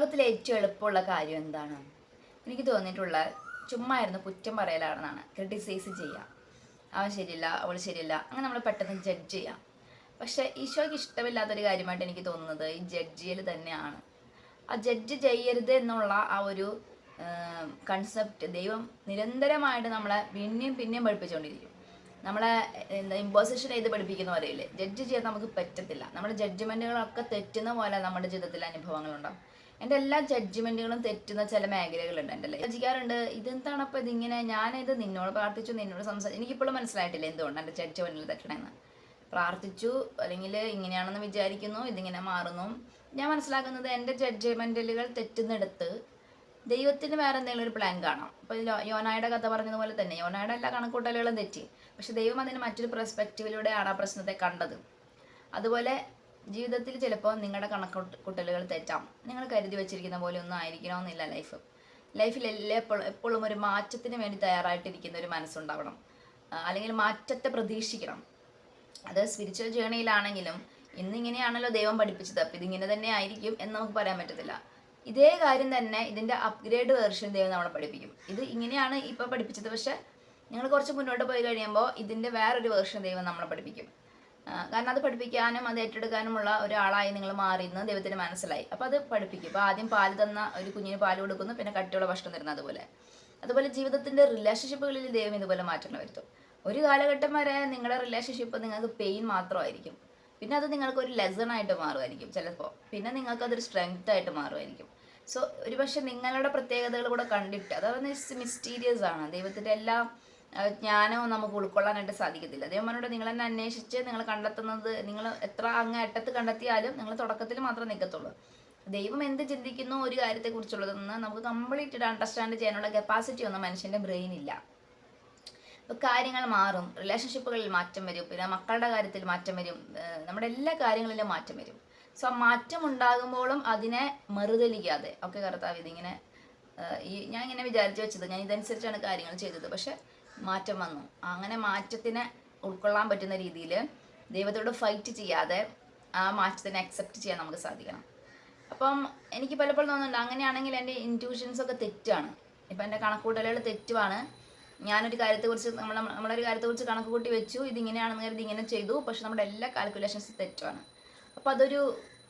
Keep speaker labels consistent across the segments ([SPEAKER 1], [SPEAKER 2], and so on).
[SPEAKER 1] ലോകത്തിലെ ഏറ്റവും എളുപ്പമുള്ള കാര്യം എന്താണ്? എനിക്ക് തോന്നിയിട്ടുള്ള ചുമ്മാ ഇരുന്ന് കുറ്റം പറയലാണെന്നാണ്. ക്രിട്ടിസൈസ് ചെയ്യാം, അവൻ ശരിയില്ല, അവൾ ശരിയില്ല, അങ്ങനെ നമ്മൾ പെട്ടെന്ന് ജഡ്ജ് ചെയ്യാം. പക്ഷെ ഈശോയ്ക്ക് ഇഷ്ടമില്ലാത്തൊരു കാര്യമായിട്ട് എനിക്ക് തോന്നുന്നത് ഈ ജഡ്ജ് ചെയ്യൽ തന്നെയാണ്. ആ ജഡ്ജ് ചെയ്യരുത് എന്നുള്ള ആ ഒരു കൺസെപ്റ്റ് ദൈവം നിരന്തരമായിട്ട് നമ്മളെ പിന്നെയും പിന്നെയും പഠിപ്പിച്ചുകൊണ്ടിരിക്കും. നമ്മളെ എന്താ ഇമ്പോസിഷൻ ചെയ്ത് പഠിപ്പിക്കുന്ന പറയില്ലേ, ജഡ്ജ് ചെയ്യാൻ നമുക്ക് പറ്റത്തില്ല. നമ്മുടെ ജഡ്ജ്മെൻറ്റുകളൊക്കെ തെറ്റുന്ന പോലെ നമ്മുടെ ജീവിതത്തിൽ അനുഭവങ്ങളുണ്ടാവും. എൻ്റെ എല്ലാ ജഡ്ജ്മെൻറ്റുകളും തെറ്റുന്ന ചില മേഖലകളുണ്ട് എൻ്റെ ലൈഫ്. വിചാരിക്കാറുണ്ട്, ഇതെന്താണ് അപ്പോൾ ഇതിങ്ങനെ, ഞാനിത് നിന്നോട് പ്രാർത്ഥിച്ചു, നിന്നോട് സംസാരിച്ചു, എനിക്കിപ്പോഴും മനസ്സിലായിട്ടില്ല എന്തുകൊണ്ട് എൻ്റെ ജഡ്ജ്മെൻറ്റിൽ തെറ്റണമെന്ന്. പ്രാർത്ഥിച്ചു, അല്ലെങ്കിൽ ഇങ്ങനെയാണെന്ന് വിചാരിക്കുന്നു, ഇതിങ്ങനെ മാറുന്നു. ഞാൻ മനസ്സിലാക്കുന്നത് എൻ്റെ ജഡ്ജ്മെൻറ്റലുകൾ തെറ്റുന്നിടത്ത് ദൈവത്തിന് വേറെ എന്തെങ്കിലും ഒരു പ്ലാൻ കാണാം. ഇപ്പോൾ യോനായുടെ കഥ പറഞ്ഞതുപോലെ തന്നെ യോനായുടെ എല്ലാ കണക്കൂട്ടലുകളും തെറ്റി, പക്ഷെ ദൈവം അതിന് മറ്റൊരു പെർസ്പെക്റ്റീവിലൂടെയാണ് ആ പ്രശ്നത്തെ കണ്ടത്. അതുപോലെ ജീവിതത്തിൽ ചിലപ്പോൾ നിങ്ങളുടെ കണക്കൂട്ടലുകൾ തെറ്റാം. നിങ്ങൾ കരുതി വെച്ചിരിക്കുന്ന പോലെ ഒന്നും ആയിരിക്കണമെന്നില്ല ലൈഫിൽ എപ്പോഴും ഒരു മാറ്റത്തിന് വേണ്ടി തയ്യാറായിട്ടിരിക്കുന്ന ഒരു മനസ്സുണ്ടാവണം, അല്ലെങ്കിൽ മാറ്റത്തെ പ്രതീക്ഷിക്കണം. അത് സ്പിരിച്വൽ ജേണിയിലാണെങ്കിലും ഇന്നിങ്ങനെയാണല്ലോ ദൈവം പഠിപ്പിച്ചത്, അപ്പം ഇതിങ്ങനെ തന്നെ ആയിരിക്കും എന്ന് നമുക്ക് പറയാൻ പറ്റത്തില്ല. ഇതേ കാര്യം തന്നെ ഇതിൻ്റെ അപ്ഗ്രേഡ് വേർഷൻ ദൈവം നമ്മളെ പഠിപ്പിക്കും. ഇത് ഇങ്ങനെയാണ് ഇപ്പോൾ പഠിപ്പിച്ചത്, പക്ഷെ നിങ്ങൾ കുറച്ച് മുന്നോട്ട് പോയി കഴിയുമ്പോൾ ഇതിൻ്റെ വേറൊരു വേർഷൻ ദൈവം നമ്മളെ പഠിപ്പിക്കും. കാരണം അത് പഠിപ്പിക്കാനും അത് ഏറ്റെടുക്കാനുമുള്ള ഒരാളായി നിങ്ങൾ മാറിയെന്ന് ദൈവത്തിന് മനസ്സിലായി. അപ്പോൾ അത് പഠിപ്പിക്കും. ഇപ്പോൾ ആദ്യം പാല് തന്ന ഒരു കുഞ്ഞിന് പാല് കൊടുക്കുന്നു, പിന്നെ കട്ടിയുള്ള ഭക്ഷണം തരുന്ന അതുപോലെ ജീവിതത്തിൻ്റെ റിലേഷൻഷിപ്പുകളിൽ ദൈവം ഇതുപോലെ മാറ്റങ്ങൾ വരുത്തും. ഒരു കാലഘട്ടം വരെ നിങ്ങളുടെ റിലേഷൻഷിപ്പ് നിങ്ങൾക്ക് പെയിൻ മാത്രമായിരിക്കും, പിന്നെ അത് നിങ്ങൾക്കൊരു ലെസൺ ആയിട്ട് മാറുമായിരിക്കും ചിലപ്പോൾ, പിന്നെ നിങ്ങൾക്കതൊരു സ്ട്രെങ്ത് ആയിട്ട് മാറുമായിരിക്കും. സോ ഒരുപക്ഷെ നിങ്ങളുടെ പ്രത്യേകതകൾ കൂടെ കണ്ടിട്ട്, അതായത് മിസ്റ്റീരിയസ് ആണ്. ദൈവത്തിൻ്റെ എല്ലാ ജ്ഞാനവും നമുക്ക് ഉൾക്കൊള്ളാനായിട്ട് സാധിക്കത്തില്ല. ദൈവമാനോട് നിങ്ങൾ തന്നെ അന്വേഷിച്ച് നിങ്ങൾ കണ്ടെത്തുന്നത്, നിങ്ങൾ എത്ര അങ്ങ് അറ്റത്ത് കണ്ടെത്തിയാലും നിങ്ങൾ തുടക്കത്തിൽ മാത്രമേ നിൽക്കത്തുള്ളൂ. ദൈവം എന്ത് ചിന്തിക്കുന്നു ഒരു കാര്യത്തെക്കുറിച്ചുള്ളതെന്ന് നമുക്ക് കംപ്ലീറ്റ് അണ്ടർസ്റ്റാൻഡ് ചെയ്യാനുള്ള കപ്പാസിറ്റി ഒന്നും മനുഷ്യൻ്റെ ബ്രെയിനില്ല. ഇപ്പോൾ കാര്യങ്ങൾ മാറും, റിലേഷൻഷിപ്പുകളിൽ മാറ്റം വരും, പിന്നെ മക്കളുടെ കാര്യത്തിൽ മാറ്റം വരും, നമ്മുടെ എല്ലാ കാര്യങ്ങളിലും മാറ്റം വരും. സോ ആ മാറ്റം ഉണ്ടാകുമ്പോഴും അതിനെ മറുതലിക്കാതെ, ഓക്കെ കർത്താവ് ഇതിങ്ങനെ ഞാൻ ഇങ്ങനെ വിചാരിച്ചു വെച്ചത്, ഞാൻ ഇതനുസരിച്ചാണ് കാര്യങ്ങൾ ചെയ്തത്, പക്ഷെ മാറ്റം വന്നു. അങ്ങനെ മാറ്റത്തിനെ ഉൾക്കൊള്ളാൻ പറ്റുന്ന രീതിയിൽ ദൈവത്തോട് ഫൈറ്റ് ചെയ്യാതെ ആ മാറ്റത്തിനെ അക്സെപ്റ്റ് ചെയ്യാൻ നമുക്ക് സാധിക്കണം. അപ്പം എനിക്ക് പലപ്പോഴും തോന്നുന്നുണ്ട്, അങ്ങനെയാണെങ്കിൽ എൻ്റെ ഇൻറ്റ്യൂഷൻസൊക്കെ തെറ്റാണ്. ഇപ്പം എൻ്റെ കണക്കൂട്ടലുകൾ തെറ്റുമാണ്. ഞാനൊരു കാര്യത്തെക്കുറിച്ച് നമ്മളൊരു കാര്യത്തെക്കുറിച്ച് കണക്ക് കൂട്ടി വെച്ചു, ഇതിങ്ങനെയാണെന്ന് കരുതി ഇങ്ങനെ ചെയ്തു, പക്ഷെ നമ്മുടെ എല്ലാ കാൽക്കുലേഷൻസും തെറ്റാണ്. അപ്പോൾ അതൊരു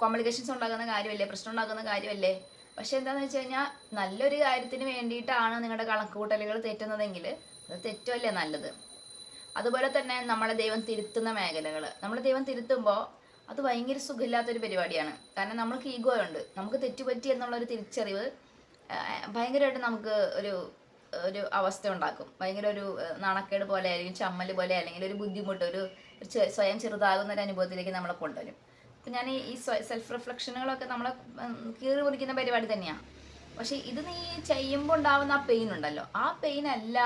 [SPEAKER 1] കോംപ്ലിക്കേഷൻസ് ഉണ്ടാകുന്ന കാര്യമല്ലേ, പ്രശ്നം ഉണ്ടാകുന്ന കാര്യമല്ലേ. പക്ഷെ എന്താണെന്ന് വെച്ച് കഴിഞ്ഞാൽ നല്ലൊരു കാര്യത്തിന് വേണ്ടിയിട്ടാണ് നിങ്ങളുടെ കണക്കുകൂട്ടലുകൾ തെറ്റുന്നതെങ്കിൽ അത് തെറ്റല്ലേ നല്ലത്. അതുപോലെ തന്നെ നമ്മളെ ദൈവം തിരുത്തുന്ന മേഖലകൾ, നമ്മളെ ദൈവം തിരുത്തുമ്പോൾ അത് ഭയങ്കര സുഖമില്ലാത്തൊരു പരിപാടിയാണ്. കാരണം നമ്മൾക്ക് ഈഗോ ഉണ്ട്, നമുക്ക് തെറ്റുപറ്റി എന്നുള്ളൊരു തിരിച്ചറിവ് ഭയങ്കരമായിട്ട് നമുക്ക് ഒരു അവസ്ഥ ഉണ്ടാക്കും. ഭയങ്കര ഒരു നാണക്കേട് പോലെ, അല്ലെങ്കിൽ ചമ്മൽ പോലെ, അല്ലെങ്കിൽ ഒരു ബുദ്ധിമുട്ട്, ഒരു സ്വയം ചെറുതാകുന്ന ഒരു അനുഭവത്തിലേക്ക് നമ്മളെ കൊണ്ടുവരും. അപ്പം ഞാൻ ഈ സെൽഫ് റിഫ്ലക്ഷനുകളൊക്കെ നമ്മളെ കീറി മുറിക്കുന്ന പരിപാടി തന്നെയാണ്. പക്ഷെ ഇത് നീ ചെയ്യുമ്പോൾ ഉണ്ടാവുന്ന ആ പെയിൻ ഉണ്ടല്ലോ, ആ പെയിൻ അല്ല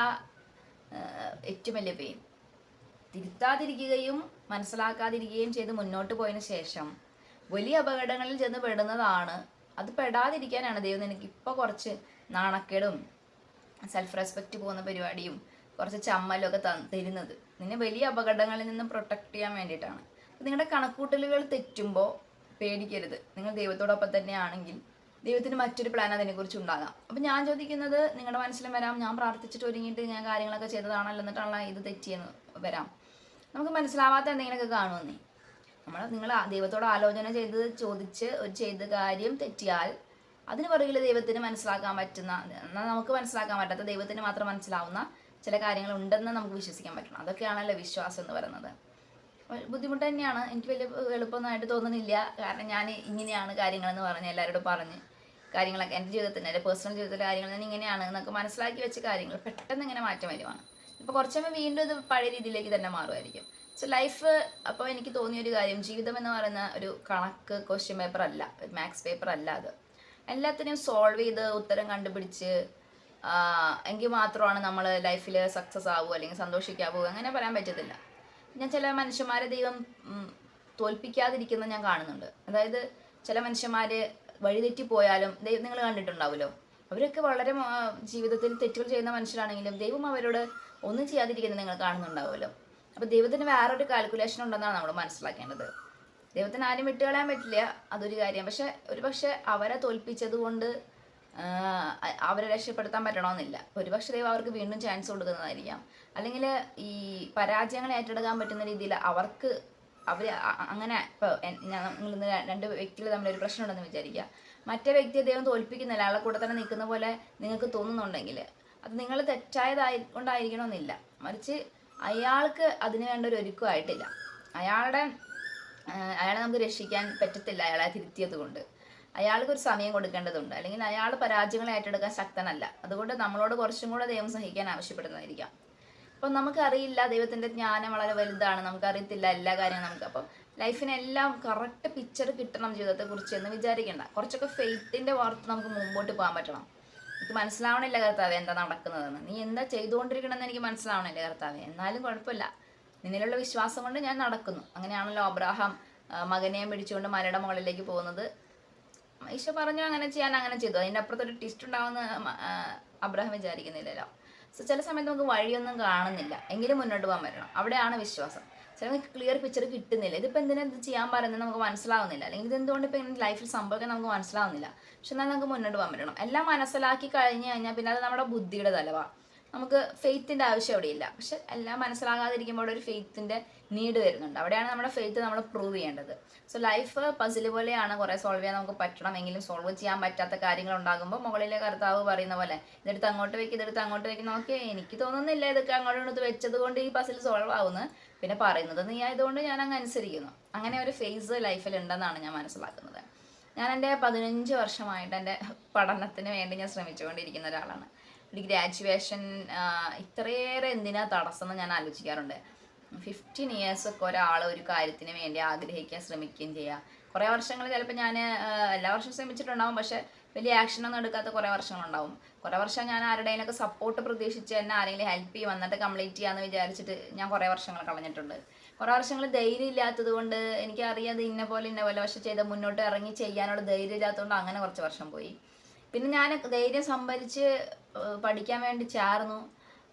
[SPEAKER 1] ഏറ്റവും വലിയ പെയിൻ. തിരുത്താതിരിക്കുകയും മനസ്സിലാക്കാതിരിക്കുകയും ചെയ്ത് മുന്നോട്ട് പോയതിന് ശേഷം വലിയ അപകടങ്ങളിൽ ചെന്ന് പെടുന്നതാണ്. അത് പെടാതിരിക്കാനാണ് ദൈവം എനിക്ക് ഇപ്പോൾ കുറച്ച് നാണക്കേടും സെൽഫ് റെസ്പെക്റ്റ് പോകുന്ന പരിപാടിയും കുറച്ച് ചമ്മലും ഒക്കെ തരുന്നത്. നിന്നെ വലിയ അപകടങ്ങളിൽ നിന്ന് പ്രൊട്ടക്ട് ചെയ്യാൻ വേണ്ടിയിട്ടാണ്. നിങ്ങളുടെ കണക്കൂട്ടലുകൾ തെറ്റുമ്പോൾ പേടിക്കരുത്. നിങ്ങൾ ദൈവത്തോടൊപ്പം തന്നെ ആണെങ്കിൽ ദൈവത്തിന് മറ്റൊരു പ്ലാൻ അതിനെക്കുറിച്ച് ഉണ്ടാകാം. അപ്പം ഞാൻ ചോദിക്കുന്നത്, നിങ്ങളുടെ മനസ്സിലും വരാം, ഞാൻ പ്രാർത്ഥിച്ചിട്ട് ഒരുങ്ങിയിട്ട് ഞാൻ കാര്യങ്ങളൊക്കെ ചെയ്തതാണല്ലോ, എന്നിട്ടാണല്ലോ ഇത് തെറ്റിയെന്ന് വരാം. നമുക്ക് മനസ്സിലാവാത്ത എന്തെങ്കിലുമൊക്കെ കാണുമെന്നേ. നിങ്ങൾ ദൈവത്തോട് ആലോചന ചെയ്ത കാര്യം തെറ്റിയാൽ അതിന് പുറകിൽ ദൈവത്തിന് മനസ്സിലാക്കാൻ പറ്റുന്ന, എന്നാൽ നമുക്ക് മനസ്സിലാക്കാൻ പറ്റാത്ത ദൈവത്തിന് മാത്രം മനസ്സിലാവുന്ന ചില കാര്യങ്ങൾ ഉണ്ടെന്ന് നമുക്ക് വിശ്വസിക്കാൻ പറ്റണം. അതൊക്കെയാണല്ലോ വിശ്വാസം എന്ന് പറയുന്നത്. ബുദ്ധിമുട്ട് തന്നെയാണ്, എനിക്ക് വലിയ എളുപ്പമൊന്നുമായിട്ട് തോന്നുന്നില്ല. കാരണം ഞാൻ ഇങ്ങനെയാണ് കാര്യങ്ങളെന്ന് പറഞ്ഞ് എല്ലാവരോടും പറഞ്ഞ് കാര്യങ്ങളൊക്കെ എൻ്റെ ജീവിതത്തിന്, എൻ്റെ പേഴ്സണൽ ജീവിതത്തിലെ കാര്യങ്ങൾ ഞാൻ ഇങ്ങനെയാണ് എന്നൊക്കെ മനസ്സിലാക്കി വെച്ച കാര്യങ്ങൾ പെട്ടെന്ന് ഇങ്ങനെ മാറ്റം വരുവാണ്. ഇപ്പോൾ കുറച്ചുമ്പോൾ വീണ്ടും ഇത് പഴയ രീതിയിലേക്ക് തന്നെ മാറുമായിരിക്കും. സോ ലൈഫ്, അപ്പോൾ എനിക്ക് തോന്നിയൊരു കാര്യം, ജീവിതം എന്ന് പറയുന്ന ഒരു കണക്ക് ക്വസ്റ്റ്യൻ പേപ്പർ അല്ല, ഒരു മാത്സ് പേപ്പർ അല്ല. അത് എല്ലാത്തിനെയും സോൾവ് ചെയ്ത് ഉത്തരം കണ്ടുപിടിച്ച് എങ്കിൽ മാത്രമാണ് നമ്മൾ ലൈഫിൽ സക്സസ് ആവുക അല്ലെങ്കിൽ സന്തോഷിക്കാവൂ, അങ്ങനെ പറയാൻ പറ്റത്തില്ല. ഞാൻ ചില മനുഷ്യന്മാരെ ദൈവം തോൽപ്പിക്കാതിരിക്കുന്നത് ഞാൻ കാണുന്നുണ്ട്. അതായത് ചില മനുഷ്യന്മാർ വഴിതെറ്റിപ്പോയാലും നിങ്ങൾ കണ്ടിട്ടുണ്ടാവുമല്ലോ, അവരൊക്കെ വളരെ ജീവിതത്തിൽ തെറ്റുകൾ ചെയ്യുന്ന മനുഷ്യരാണെങ്കിലും ദൈവം അവരോട് ഒന്നും ചെയ്യാതിരിക്കുന്നത് നിങ്ങൾ കാണുന്നുണ്ടാവുമല്ലോ. അപ്പോൾ ദൈവത്തിന് വേറൊരു കാൽക്കുലേഷൻ ഉണ്ടെന്നാണ് നമ്മൾ മനസ്സിലാക്കേണ്ടത്. ദൈവത്തിന് ആരും വിട്ടുകളയാൻ പറ്റില്ല, അതൊരു കാര്യം. പക്ഷെ അവരെ തോൽപ്പിച്ചത് കൊണ്ട് അവരെ രക്ഷപ്പെടുത്താൻ പറ്റണമെന്നില്ല. ഒരുപക്ഷെ ദൈവം അവർക്ക് വീണ്ടും ചാൻസ് കൊടുക്കുന്നതായിരിക്കാം. അല്ലെങ്കിൽ ഈ പരാജയങ്ങളെ ഏറ്റെടുക്കാൻ പറ്റുന്ന രീതിയിൽ അവർക്ക് അങ്ങനെ ഇപ്പോൾ നിങ്ങൾ രണ്ട് വ്യക്തികൾ തമ്മിൽ ഒരു പ്രശ്നം ഉണ്ടെന്ന് വിചാരിക്കുക. മറ്റേ വ്യക്തിയെ ദൈവം തോൽപ്പിക്കുന്നില്ല, അയാളെ കൂടെ തന്നെ നിൽക്കുന്ന പോലെ നിങ്ങൾക്ക് തോന്നുന്നുണ്ടെങ്കിൽ അത് നിങ്ങൾ കൊണ്ടായിരിക്കണമെന്നില്ല. മറിച്ച് അയാൾക്ക് അതിന് വേണ്ട ഒരു ഒരുക്കമായിട്ടില്ല. അയാളെ നമുക്ക് രക്ഷിക്കാൻ പറ്റത്തില്ല അയാളെ തിരുത്തിയത് കൊണ്ട്. അയാൾക്കൊരു സമയം കൊടുക്കേണ്ടതുണ്ട്. അല്ലെങ്കിൽ അയാൾ പരാജയങ്ങളെ ഏറ്റെടുക്കാൻ ശക്തനല്ല. അതുകൊണ്ട് നമ്മളോട് കുറച്ചും കൂടെ ദൈവം സഹിക്കാൻ ആവശ്യപ്പെടുന്നതായിരിക്കാം. അപ്പം നമുക്കറിയില്ല, ദൈവത്തിൻ്റെ ജ്ഞാനം വളരെ വലുതാണ്, നമുക്കറിയത്തില്ല എല്ലാ കാര്യങ്ങളും നമുക്ക്. അപ്പം ലൈഫിനെല്ലാം കറക്റ്റ് പിക്ചർ കിട്ടണം ജീവിതത്തെക്കുറിച്ച് എന്ന് വിചാരിക്കേണ്ട. കുറച്ചൊക്കെ ഫെയ്ത്തിൻ്റെ വാർത്ത നമുക്ക് മുമ്പോട്ട് പോകാൻ പറ്റണം. എനിക്ക് മനസ്സിലാവണില്ല കർത്താവേ എന്താ നടക്കുന്നതെന്ന്, നീ എന്താ ചെയ്തുകൊണ്ടിരിക്കണമെന്ന് എനിക്ക് മനസ്സിലാവണില്ല കർത്താവേ, എന്നാലും കുഴപ്പമില്ല, നിന്നിലുള്ള വിശ്വാസം കൊണ്ട് ഞാൻ നടക്കുന്നു. അങ്ങനെയാണല്ലോ അബ്രാഹാം മകനെയും പിടിച്ചുകൊണ്ട് മലയുടെ മുകളിലേക്ക് പോകുന്നത്. ഈശോ പറഞ്ഞു അങ്ങനെ ചെയ്യാൻ, അങ്ങനെ ചെയ്തു. അതിൻ്റെ അപ്പുറത്തൊരു ട്വിസ്റ്റ് ഉണ്ടാവുമെന്ന് അബ്രാഹാം വിചാരിക്കുന്നില്ലല്ലോ. സോ ചില സമയത്ത് നമുക്ക് വഴിയൊന്നും കാണുന്നില്ല, എങ്കിലും മുന്നോട്ട് പോകാൻ പറ്റണം. അവിടെയാണ് വിശ്വാസം. ചിലർക്ക് ക്ലിയർ പിക്ചർ കിട്ടുന്നില്ല. ഇതിപ്പോൾ എന്തിനാ ഇത് ചെയ്യാൻ പറയുന്നത് നമുക്ക് മനസ്സിലാവുന്നില്ല, അല്ലെങ്കിൽ ഇതെന്തുകൊണ്ട് ഇപ്പോൾ ഇങ്ങനെ ലൈഫിൽ സംഭവിക്കാൻ നമുക്ക് മനസ്സിലാവുന്നില്ല. പക്ഷെ എന്നാൽ നമുക്ക് മുന്നോട്ട് പോകാൻ പറ്റണം. എല്ലാം മനസ്സിലാക്കി കഴിഞ്ഞ് കഴിഞ്ഞാൽ പിന്നെ അത് നമ്മുടെ ബുദ്ധിയുടെ തലവാ. നമുക്ക് ഫെയ്ത്തിൻ്റെ ആവശ്യം അവിടെയില്ല. പക്ഷെ എല്ലാം മനസ്സിലാകാതിരിക്കുമ്പോൾ ഒരു ഫെയ്ത്തിൻ്റെ നീഡ് വരുന്നുണ്ട്. അവിടെയാണ് നമ്മുടെ ഫെയ്ത്ത് നമ്മൾ പ്രൂവ് ചെയ്യേണ്ടത്. സോ ലൈഫ് പസിൽ പോലെയാണ്, കുറേ സോൾവ് ചെയ്യാൻ നമുക്ക് പറ്റണം. എങ്കിലും സോൾവ് ചെയ്യാൻ പറ്റാത്ത കാര്യങ്ങൾ ഉണ്ടാകുമ്പോൾ മുകളിലെ കർത്താവ് പറയുന്ന പോലെ ഇതെടുത്ത് അങ്ങോട്ട് വെക്കും, ഇതെടുത്ത് അങ്ങോട്ട് വെക്കും. നോക്കി എനിക്ക് തോന്നുന്നില്ല ഇതൊക്കെ അങ്ങോട്ട് വെച്ചത് കൊണ്ട് ഈ പസിൽ സോൾവ് ആവുന്നു. പിന്നെ പറയുന്നത് നീ ആയതുകൊണ്ട് ഞാൻ അങ്ങ് അനുസരിക്കുന്നു. അങ്ങനെ ഒരു ഫേസ് ലൈഫിൽ ഉണ്ടെന്നാണ് ഞാൻ മനസ്സിലാക്കുന്നത്. ഞാൻ എൻ്റെ 15 വർഷമായിട്ട് എൻ്റെ പഠനത്തിന് വേണ്ടി ഞാൻ ശ്രമിച്ചുകൊണ്ടിരിക്കുന്ന ഒരാളാണ്. ഒരു ഗ്രാജുവേഷൻ ഇത്രയേറെ എന്തിനാ തടസ്സം എന്ന് ഞാൻ ആലോചിക്കാറുണ്ട്. 15 ഇയേഴ്സ് ഒക്കെ ഒരാൾ ഒരു കാര്യത്തിന് വേണ്ടി ആഗ്രഹിക്കാൻ ശ്രമിക്കുകയും ചെയ്യുക. കുറേ വർഷങ്ങൾ ചിലപ്പോൾ ഞാൻ എല്ലാ വർഷവും ശ്രമിച്ചിട്ടുണ്ടാവും, പക്ഷേ വലിയ ആക്ഷനൊന്നും എടുക്കാത്ത കുറേ വർഷങ്ങളുണ്ടാവും. കുറേ വർഷം ഞാൻ ആരുടെയൊക്കെ സപ്പോർട്ട് പ്രതീക്ഷിച്ച് എന്നെ ആരെങ്കിലും ഹെൽപ്പ് ചെയ്യും വന്നിട്ട് കംപ്ലീറ്റ് ചെയ്യാമെന്ന് വിചാരിച്ചിട്ട് ഞാൻ കുറേ വർഷങ്ങൾ കളഞ്ഞിട്ടുണ്ട്. കുറേ വർഷങ്ങൾ ധൈര്യം ഇല്ലാത്തത് കൊണ്ട് എനിക്കറിയാതെ ഇന്ന പോലെ പക്ഷെ ചെയ്ത് മുന്നോട്ട് ഇറങ്ങി ചെയ്യാനുള്ള ധൈര്യം ഇല്ലാത്തതുകൊണ്ട് അങ്ങനെ കുറച്ച് വർഷം പോയി. പിന്നെ ഞാൻ ധൈര്യം സംഭരിച്ച് പഠിക്കാൻ വേണ്ടി ചേർന്നു.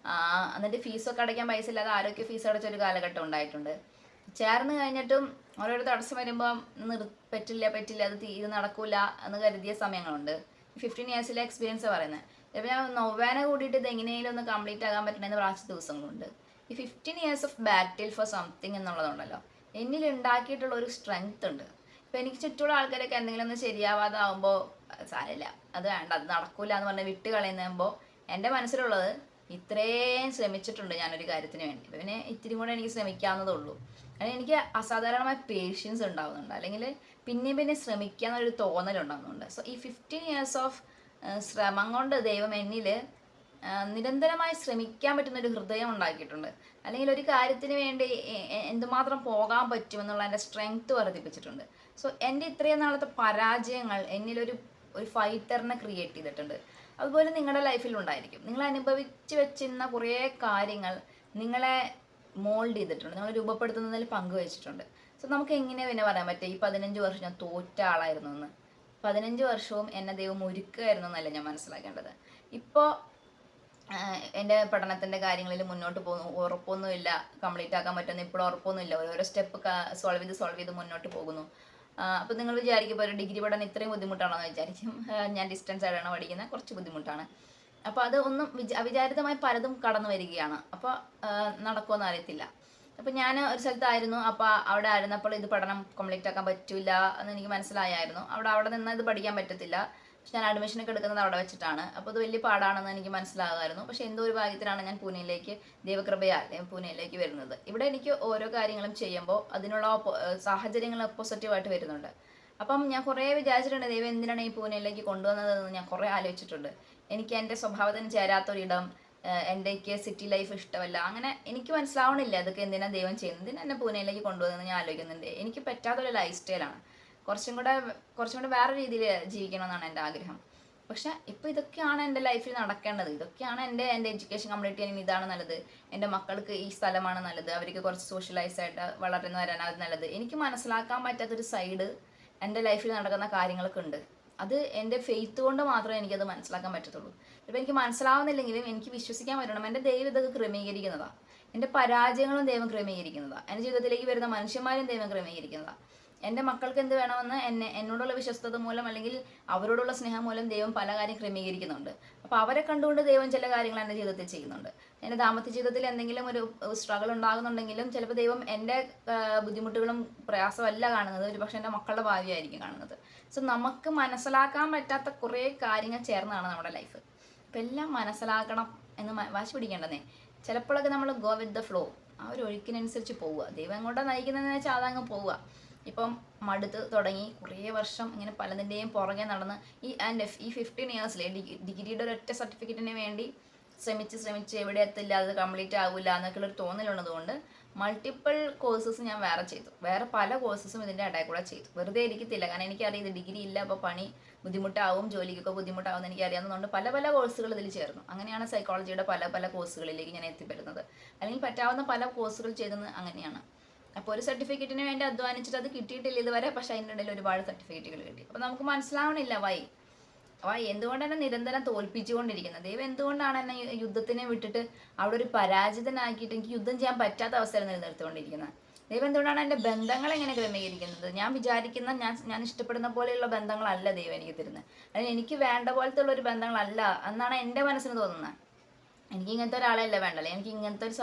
[SPEAKER 1] എന്നിട്ട് ഫീസൊക്കെ അടയ്ക്കാൻ പൈസ ഇല്ലാതെ ആരോഗ്യ ഫീസ് അടച്ചൊരു കാലഘട്ടം ഉണ്ടായിട്ടുണ്ട്. ചേർന്ന് കഴിഞ്ഞിട്ടും ഓരോരോ തടസ്സം വരുമ്പം പറ്റില്ല ഇത് നടക്കൂല എന്ന് കരുതിയ സമയങ്ങളുണ്ട്. 15 ഇയേഴ്സിലെ എക്സ്പീരിയൻസ് പറയുന്നത്. ചിലപ്പോൾ ഞാൻ നൊവേന കൂടിയിട്ട് ഇത് എങ്ങനെയെങ്കിലും ഒന്ന് കംപ്ലീറ്റ് ആകാൻ പറ്റണമെന്ന് പ്രാർത്ഥിച്ച ദിവസങ്ങളുണ്ട്. ഈ 15 years of battle for something എന്നുള്ളതുണ്ടല്ലോ, എന്നിൽ ഉണ്ടാക്കിയിട്ടുള്ള ഒരു സ്ട്രെങ്ത് ഉണ്ട്. ഇപ്പം എനിക്ക് ചുറ്റുമുള്ള ആൾക്കാരൊക്കെ എന്തെങ്കിലും ഒന്ന് ശരിയാവാതാവുമ്പോൾ സാരമില്ല, അത് വേണ്ട, അത് നടക്കൂല എന്ന് പറഞ്ഞ് വിട്ട് കളയുമ്പോൾ എൻ്റെ മനസ്സിലുള്ളത് ഇത്രയും ശ്രമിച്ചിട്ടുണ്ട് ഞാനൊരു കാര്യത്തിന് വേണ്ടി, പിന്നെ ഇത്തിരി കൂടെ എനിക്ക് ശ്രമിക്കാവുന്നതേ ഉള്ളൂ. അല്ലെങ്കിൽ എനിക്ക് അസാധാരണമായ പേഷ്യൻസ് ഉണ്ടാകുന്നുണ്ട്, അല്ലെങ്കിൽ പിന്നെ ശ്രമിക്കാന്നൊരു തോന്നലുണ്ടാകുന്നുണ്ട്. സോ ഈ 15 ഇയേഴ്സ് ഓഫ് ശ്രമം കൊണ്ട് ദൈവം എന്നിൽ നിരന്തരമായി ശ്രമിക്കാൻ പറ്റുന്നൊരു ഹൃദയം ഉണ്ടാക്കിയിട്ടുണ്ട്. അല്ലെങ്കിൽ ഒരു കാര്യത്തിന് വേണ്ടി എന്തുമാത്രം പോകാൻ പറ്റുമെന്നുള്ള എൻ്റെ സ്ട്രെങ്ത് വർദ്ധിപ്പിച്ചിട്ടുണ്ട്. സോ എൻ്റെ ഇത്രയും നാളത്തെ പരാജയങ്ങൾ എന്നിലൊരു ഫൈറ്ററിനെ ക്രിയേറ്റ് ചെയ്തിട്ടുണ്ട്. അതുപോലെ നിങ്ങളുടെ ലൈഫിൽ ഉണ്ടായിരിക്കും. നിങ്ങൾ അനുഭവിച്ച് വെച്ചിരുന്ന കുറേ കാര്യങ്ങൾ നിങ്ങളെ മോൾഡ് ചെയ്തിട്ടുണ്ട്, നിങ്ങൾ രൂപപ്പെടുത്തുന്നതിൽ പങ്കുവച്ചിട്ടുണ്ട്. സോ നമുക്ക് എങ്ങനെ പിന്നെ പറയാൻ പറ്റുക ഈ 15 വർഷം ഞാൻ തോറ്റ ആളായിരുന്നു എന്ന്? 15 വർഷവും എന്നെ ദൈവം ഒരുക്കുകയായിരുന്നു എന്നല്ല ഞാൻ മനസ്സിലാക്കേണ്ടത്. ഇപ്പോൾ എൻ്റെ പഠനത്തിൻ്റെ കാര്യങ്ങളിൽ മുന്നോട്ട് പോകുന്നു, ഉറപ്പൊന്നുമില്ല കംപ്ലീറ്റ് ആക്കാൻ പറ്റുന്ന, ഇപ്പോഴും ഉറപ്പൊന്നുമില്ല. ഓരോരോ സ്റ്റെപ്പ് സോൾവ് ചെയ്ത് മുന്നോട്ട് പോകുന്നു. അപ്പോൾ നിങ്ങൾ വിചാരിക്കുമ്പോൾ ഒരു ഡിഗ്രി പഠനം ഇത്രയും ബുദ്ധിമുട്ടാണോ എന്ന് വിചാരിക്കും. ഞാൻ ഡിസ്റ്റൻസ് ആയിട്ടാണ് പഠിക്കുന്നത്, കുറച്ച് ബുദ്ധിമുട്ടാണ്. അപ്പോൾ അത് ഒന്നും അവിചാരിതമായി പലതും കടന്നു വരികയാണ്. അപ്പോൾ നടക്കുമെന്ന് അറിയത്തില്ല. അപ്പോൾ ഞാൻ ഒരു സ്ഥലത്തായിരുന്നു, അപ്പോൾ അവിടെ ആയിരുന്നപ്പോൾ ഇത് പഠനം കംപ്ലീറ്റ് ആക്കാൻ പറ്റില്ല എന്ന് എനിക്ക് മനസ്സിലായായിരുന്നു. അവിടെ നിന്ന് ഇത് പഠിക്കാൻ പറ്റത്തില്ല. പക്ഷെ ഞാൻ അഡ്മിഷനൊക്കെ എടുക്കുന്നത് അവിടെ വെച്ചിട്ടാണ്. അപ്പോൾ അത് വലിയ പാടാണെന്ന് എനിക്ക് മനസ്സിലാകുമായിരുന്നു. പക്ഷേ എന്തോ ഒരു ഭാഗ്യത്തിലാണ് ഞാൻ പൂനെയിലേക്ക്, ദൈവകൃപയാൽ പൂനെയിലേക്ക് വരുന്നത്. ഇവിടെ എനിക്ക് ഓരോ കാര്യങ്ങളും ചെയ്യുമ്പോൾ അതിനുള്ള സാഹചര്യങ്ങൾ പോസിറ്റീവായിട്ട് വരുന്നുണ്ട്. അപ്പം ഞാൻ കുറേ വിചാരിച്ചിട്ടുണ്ട്, ദൈവം എന്തിനാണ് ഈ പൂനെയിലേക്ക് കൊണ്ടുവന്നതെന്ന് ഞാൻ കുറേ ആലോചിച്ചിട്ടുണ്ട്. എനിക്ക് എൻ്റെ സ്വഭാവത്തിന് ചേരാത്തൊരിടം, എനിക്ക് സിറ്റി ലൈഫ് ഇഷ്ടമല്ല, അങ്ങനെ എനിക്ക് മനസ്സിലാവണില്ല അതൊക്കെ എന്തിനാണ് ദൈവം ചെയ്യുന്നത്, എന്നെ പൂനെയിലേക്ക് കൊണ്ടുവന്നതെന്ന് ഞാൻ ആലോചിക്കുന്നുണ്ട്. എനിക്ക് പറ്റാത്തൊരു ലൈഫ് സ്റ്റൈലാണ്, കുറച്ചും കൂടെ വേറെ രീതിയിൽ ജീവിക്കണമെന്നാണ് എൻ്റെ ആഗ്രഹം. പക്ഷെ ഇപ്പോൾ ഇതൊക്കെയാണ് എൻ്റെ ലൈഫിൽ നടക്കേണ്ടത്. ഇതൊക്കെയാണ് എൻ്റെ എഡ്യൂക്കേഷൻ കംപ്ലീറ്റ് ചെയ്യാൻ ഇതാണ് നല്ലത്, എൻ്റെ മക്കൾക്ക് ഈ സ്ഥലമാണ് നല്ലത്, അവർക്ക് കുറച്ച് സോഷ്യലൈസ് ആയിട്ട് വളർന്നു വരാനാണ് അത് നല്ലത്. എനിക്ക് മനസ്സിലാക്കാൻ പറ്റാത്തൊരു സൈഡ് എൻ്റെ ലൈഫിൽ നടക്കുന്ന കാര്യങ്ങളൊക്കെ ഉണ്ട്. അത് എൻ്റെ ഫെയ്ത്ത് കൊണ്ട് മാത്രമേ എനിക്കത് മനസ്സിലാക്കാൻ പറ്റത്തുള്ളൂ. ഇപ്പോൾ എനിക്ക് മനസ്സിലാവുന്നില്ലെങ്കിലും എനിക്ക് വിശ്വസിക്കാൻ പറ്റണം, എൻ്റെ ദൈവം ഇതൊക്കെ ക്രമീകരിക്കുന്നതാണ്. എൻ്റെ പരാജയങ്ങളും ദൈവം ക്രമീകരിക്കുന്നതാണ്. എൻ്റെ ജീവിതത്തിലേക്ക് വരുന്ന മനുഷ്യന്മാരും ദൈവം ക്രമീകരിക്കുന്നതാണ്. എൻ്റെ മക്കൾക്ക് എന്ത് വേണമെന്ന് എന്നോടുള്ള വിശ്വസ്തത മൂലം അല്ലെങ്കിൽ അവരോടുള്ള സ്നേഹം മൂലം ദൈവം പല കാര്യം ക്രമീകരിക്കുന്നുണ്ട്. അപ്പോൾ അവരെ കണ്ടുകൊണ്ട് ദൈവം ചില കാര്യങ്ങൾ എൻ്റെ ജീവിതത്തിൽ ചെയ്യുന്നുണ്ട്. എൻ്റെ ദാമ്പത്യ ജീവിതത്തിൽ എന്തെങ്കിലും ഒരു സ്ട്രഗിൾ ഉണ്ടാകുന്നുണ്ടെങ്കിലും ചിലപ്പോൾ ദൈവം എൻ്റെ ബുദ്ധിമുട്ടുകളും പ്രയാസമല്ല കാണുന്നത്, ഒരു പക്ഷേ എൻ്റെ മക്കളുടെ ഭാവിയായിരിക്കും കാണുന്നത്. സോ നമുക്ക് മനസ്സിലാക്കാൻ പറ്റാത്ത കുറേ കാര്യങ്ങൾ ചേർന്നാണ് നമ്മുടെ ലൈഫ്. അപ്പം എല്ലാം മനസ്സിലാക്കണം എന്ന് വാശി പിടിക്കേണ്ടതേ. ചിലപ്പോഴൊക്കെ നമ്മൾ ഗോ വിത്ത് ദ ഫ്ലോ, ആ ഒരു ഒഴുക്കിനനുസരിച്ച് പോവുക. ദൈവം എങ്ങോട്ടാണ് നയിക്കുന്നതെന്ന് വെച്ചാൽ അതങ്ങ് പോവുക. ഇപ്പം മടുത്ത് തുടങ്ങി കുറേ വർഷം ഇങ്ങനെ പലതിൻ്റെയും പുറകെ നടന്ന് ഈ 15 ഇയേഴ്സിലെ ഡിഗ്രിയുടെ ഒരൊറ്റ സർട്ടിഫിക്കറ്റിന് വേണ്ടി ശ്രമിച്ച് എവിടെ എത്തില്ല, അത് കംപ്ലീറ്റ് ആവില്ല എന്നൊക്കെയുള്ളൊരു തോന്നലുള്ളതുകൊണ്ട് മൾട്ടിപ്പിൾ കോഴ്സസ് ഞാൻ വേറെ പല കോഴ്സസും ഇതിൻ്റെ ഇടയിൽ കൂടെ ചെയ്തു. വെറുതെ ഇരിക്കത്തില്ല, കാരണം എനിക്കറിയാം ഇത് ഡിഗ്രി ഇല്ല, അപ്പോൾ പണി ബുദ്ധിമുട്ടാവും, ജോലിക്കൊക്കെ ബുദ്ധിമുട്ടാവും എന്ന് എനിക്കറിയാവുന്നതുകൊണ്ട് പല കോഴ്സുകൾ ഇതിൽ ചേർന്നു. അങ്ങനെയാണ് സൈക്കോളജിയുടെ പല കോഴ്സുകളിലേക്ക് ഞാൻ എത്തിപ്പെടുന്നത്. അല്ലെങ്കിൽ പറ്റാവുന്ന പല കോഴ്സുകൾ ചെയ്തെന്ന് അങ്ങനെയാണ്. അപ്പോൾ ഒരു സർട്ടിഫിക്കറ്റിന് വേണ്ടി അധ്വാനിച്ചിട്ട് അത് കിട്ടിയിട്ടില്ല ഇതുവരെ, പക്ഷേ അതിൻ്റെ ഇടയിൽ ഒരുപാട് സർട്ടിഫിക്കറ്റുകൾ കിട്ടി. അപ്പോൾ നമുക്ക് മനസ്സിലാവണില്ല വൈ എന്തുകൊണ്ടാണ് നിരന്തരം തോൽപ്പിച്ചുകൊണ്ടിരിക്കുന്നത്. ദൈവം എന്തുകൊണ്ടാണ് എന്നെ യുദ്ധത്തിനെ വിട്ടിട്ട് അവിടെ ഒരു പരാജിതനാക്കിയിട്ട് എനിക്ക് യുദ്ധം ചെയ്യാൻ പറ്റാത്ത അവസ്ഥയിൽ നിലനിർത്തിക്കൊണ്ടിരിക്കുന്നത്. ദൈവം എന്തുകൊണ്ടാണ് എൻ്റെ ബന്ധങ്ങൾ എങ്ങനെ ക്രമീകരിക്കുന്നത്. ഞാൻ വിചാരിക്കുന്ന ഞാൻ ഇഷ്ടപ്പെടുന്ന പോലെയുള്ള ബന്ധങ്ങളല്ല ദൈവം എനിക്ക് തരുന്നത്. അല്ലെങ്കിൽ എനിക്ക് വേണ്ട പോലത്തെ ഉള്ള ഒരു ബന്ധങ്ങളല്ല എന്നാണ് എൻ്റെ മനസ്സിന് തോന്നുന്നത്. എനിക്ക് ഇങ്ങനത്തെ ഒരാളെയല്ല വേണ്ടല്ലേ, എനിക്ക് ഇങ്ങനത്തെ ഒരു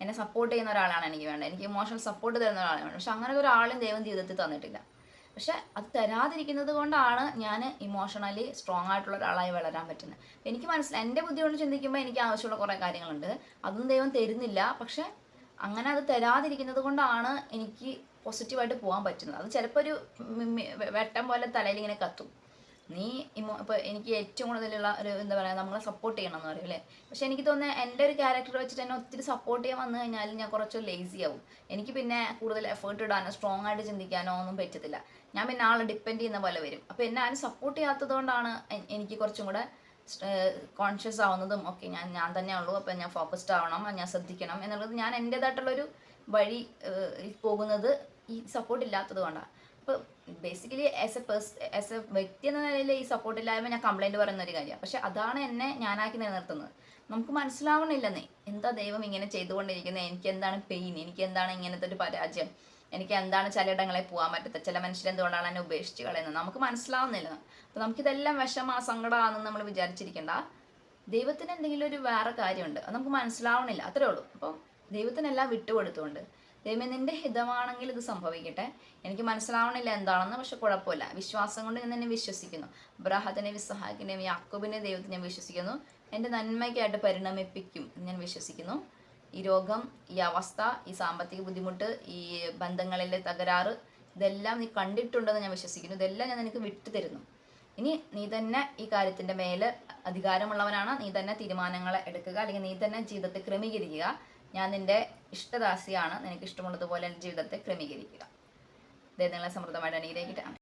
[SPEAKER 1] എന്നെ സപ്പോർട്ട് ചെയ്യുന്ന ഒരാളാണ് എനിക്ക് വേണ്ടത്, എനിക്ക് ഇമോഷണൽ സപ്പോർട്ട് തരുന്ന ഒരാളാണ് വേണ്ടത്. പക്ഷെ അങ്ങനെ ഒരാളും ദൈവം ജീവിതത്തിൽ തന്നിട്ടില്ല. പക്ഷെ അത് തരാതിരിക്കുന്നത് കൊണ്ടാണ് ഞാൻ ഇമോഷണലി സ്ട്രോങ് ആയിട്ടുള്ള ഒരാളായി വളരാൻ പറ്റുന്നത്. എനിക്ക് മനസ്സിലായി, എൻ്റെ ബുദ്ധി കൊണ്ട് ചിന്തിക്കുമ്പോൾ എനിക്ക് ആവശ്യമുള്ള കുറേ കാര്യങ്ങളുണ്ട്, അതൊന്നും ദൈവം തരുന്നില്ല. പക്ഷെ അങ്ങനെ അത് തരാതിരിക്കുന്നത് കൊണ്ടാണ് എനിക്ക് പോസിറ്റീവായിട്ട് പോകാൻ പറ്റുന്നത്. അത് ചിലപ്പോൾ ഒരു വെട്ടം പോലെ തലയിൽ ഇങ്ങനെ കത്തും. ഇപ്പോൾ എനിക്ക് ഏറ്റവും കൂടുതലുള്ള ഒരു എന്താ പറയുക, നമ്മളെ സപ്പോർട്ട് ചെയ്യണം എന്ന് പറയും അല്ലേ. പക്ഷെ എനിക്ക് തോന്നുന്നത് എൻ്റെ ഒരു ക്യാരക്ടർ വെച്ചിട്ട് എന്നെ ഒത്തിരി സപ്പോർട്ട് ചെയ്യാൻ വന്നു കഴിഞ്ഞാൽ ഞാൻ കുറച്ച് ലേസി ആവും. എനിക്ക് പിന്നെ കൂടുതൽ എഫേർട്ട് ഇടാനോ സ്ട്രോങ് ആയിട്ട് ചിന്തിക്കാനോ ഒന്നും പറ്റത്തില്ല. ഞാൻ പിന്നെ ആളെ ഡിപ്പെൻഡ് ചെയ്യുന്ന പോലെ വരും. അപ്പോൾ എന്നെ ആരും സപ്പോർട്ട് ചെയ്യാത്തത് കൊണ്ടാണ് എനിക്ക് കുറച്ചും കൂടെ കോൺഷ്യസ് ആവുന്നതും. ഓക്കെ, ഞാൻ തന്നെ ഉള്ളൂ, അപ്പം ഞാൻ ഫോക്കസ്ഡ് ആവണം, ഞാൻ ശ്രദ്ധിക്കണം എന്നുള്ളത് ഞാൻ എൻ്റേതായിട്ടുള്ളൊരു വഴി പോകുന്നത് ഈ സപ്പോർട്ട് ഇല്ലാത്തത് കൊണ്ടാണ്. അപ്പോൾ ബേസിക്കലി ആസ് എ വ്യക്തി എന്ന നിലയിൽ ഈ സപ്പോർട്ട് ഇല്ലായ്മ ഞാൻ കംപ്ലൈൻറ്റ് പറയുന്ന ഒരു കാര്യമാണ്. പക്ഷെ അതാണ് എന്നെ ഞാനാക്കി നിലനിർത്തുന്നത്. നമുക്ക് മനസ്സിലാവണില്ലെന്നേ, എന്താ ദൈവം ഇങ്ങനെ ചെയ്തുകൊണ്ടിരിക്കുന്നത്, എനിക്ക് എന്താണ് പെയിൻ, എനിക്ക് എന്താണ് ഇങ്ങനത്തെ ഒരു പരാജയം, എനിക്ക് എന്താണ് ചിലയിടങ്ങളിൽ പോകാൻ പറ്റത്തത്, ചില മനുഷ്യരെന്തുകൊണ്ടാണ് എന്നെ ഉപേക്ഷിച്ച് കളയുന്നത്, നമുക്ക് മനസ്സിലാവുന്നില്ല. അപ്പോൾ നമുക്കിതെല്ലാം സങ്കടമാണെന്ന് നമ്മൾ വിചാരിച്ചിരിക്കേണ്ട. ദൈവത്തിന് എന്തെങ്കിലും ഒരു വേറെ കാര്യമുണ്ട്, അത് നമുക്ക് മനസ്സിലാവണില്ല, അത്രേ ഉള്ളൂ. അപ്പം ദൈവത്തിനെല്ലാം വിട്ടുകൊടുത്തുകൊണ്ട് ദൈവം നിന്റെ ഹിതമാണെങ്കിൽ ഇത് സംഭവിക്കട്ടെ, എനിക്ക് മനസ്സിലാവണില്ല എന്താണെന്ന്, പക്ഷെ കുഴപ്പമില്ല, വിശ്വാസം കൊണ്ട് ഞാൻ എന്നെ വിശ്വസിക്കുന്നു. അബ്രാഹത്തിനെയും ഇസ്ഹാക്കിനെയും യാക്കോബിനെയും ദൈവത്തിനെ ഞാൻ വിശ്വസിക്കുന്നു. എൻ്റെ നന്മയ്ക്കായിട്ട് പരിണമിപ്പിക്കും ഞാൻ വിശ്വസിക്കുന്നു. ഈ രോഗം, ഈ അവസ്ഥ, ഈ സാമ്പത്തിക ബുദ്ധിമുട്ട്, ഈ ബന്ധങ്ങളിലെ തകരാറ്, ഇതെല്ലാം നീ കണ്ടിട്ടുണ്ടെന്ന് ഞാൻ വിശ്വസിക്കുന്നു. ഇതെല്ലാം ഞാൻ നിനക്ക് വിട്ടു തരുന്നു. ഇനി നീ തന്നെ ഈ കാര്യത്തിൻ്റെ മേലെ അധികാരമുള്ളവനാണ്. നീ തന്നെ തീരുമാനങ്ങൾ എടുക്കുക, അല്ലെങ്കിൽ നീ തന്നെ ജീവിതത്തെ ക്രമീകരിക്കുക. ഞാൻ നിന്റെ ഇഷ്ടദാസിയാണ്, നിനക്ക് ഇഷ്ടമുള്ളതുപോലെ എൻ്റെ ജീവിതത്തെ ക്രമീകരിക്കുക. ദൈവം നിങ്ങളെ സമൃദ്ധമായിട്ട് അനുഗ്രഹിക്കട്ടെ.